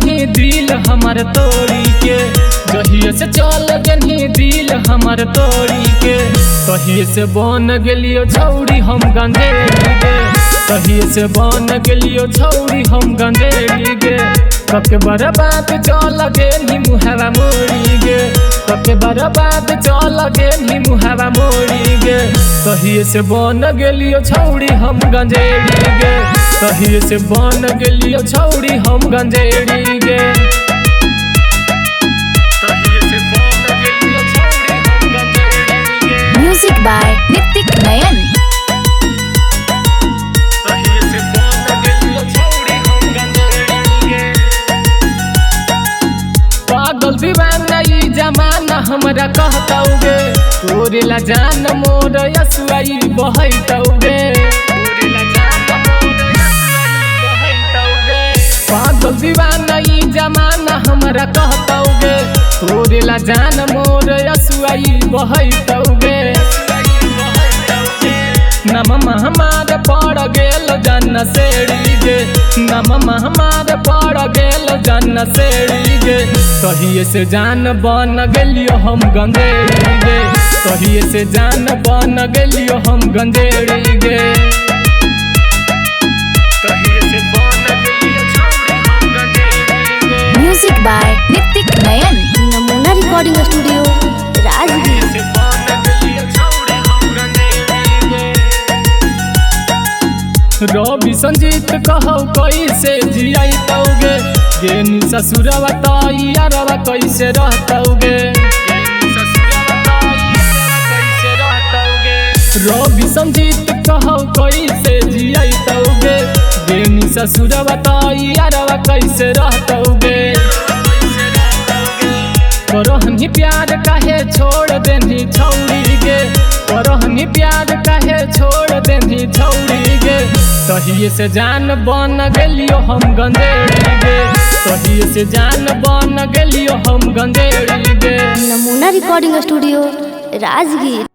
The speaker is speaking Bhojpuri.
गनी दिल हमार तोड़ी के, जहिए से चल गनी दिल हमार तोड़ी के, तहिए से बन गेलियो छौड़ी हम गंजेड़ी गे, तहिए से बन गेलियो छौड़ी हम गंजेड़ी गे। कके बर्बाद चल गेनी मुहावा मोड़ी गे, कके बर्बाद चल गेनी मुहावा मोड़ी गे, तहिए से बन गेलियो छौड़ी हम गंजेड़ी गे, तहिए से बन गेलियो छौड़ी हम गंजेड़ी गे। म्यूजिक बाय नितिक नयन। पागल दीवाना ई जमाना हमरा कहतौगे, तोरे ला जान मोर यसुआई बहैतौगे, पागल दीवाना ई जमाना हमरा कहतौगे, तोरे ला जान मोर यसुआई बहैतौगे। नममा हमार पड़ गेल जन सेड़ी गे, नममा हमार पड़ गेल जन सेड़ी गे, तहिए से जान बन गेलियो हम गंजेड़ी गे, तहिए से जान बन गेलियो हम गंजेड़ी गे। म्यूजिक बाय नितिक नयन। नमूना रिकॉर्डिंग स्टूडियो राजगीर। रवि संजीत कहो कैसे जियतौगे, गेनी ससुरवा तैयारवा कैसे रहतौगे, रवि संजीत कहो कैसे जियतौगे, गेनी ससुरवा तैयारवा कैसे रहतौगे। करहनी प्यार काहे छोड़ देनी छौड़ी गे, करहनी प्यार काहे छोड़ देनी छौड़ी गे, तहिए से जान बन गेलियो हम गंजेड़ी गे, तहिए से जान बन गेलियो हम गंजेड़ी गे। नमूना रिकॉर्डिंग स्टूडियो राजगीर।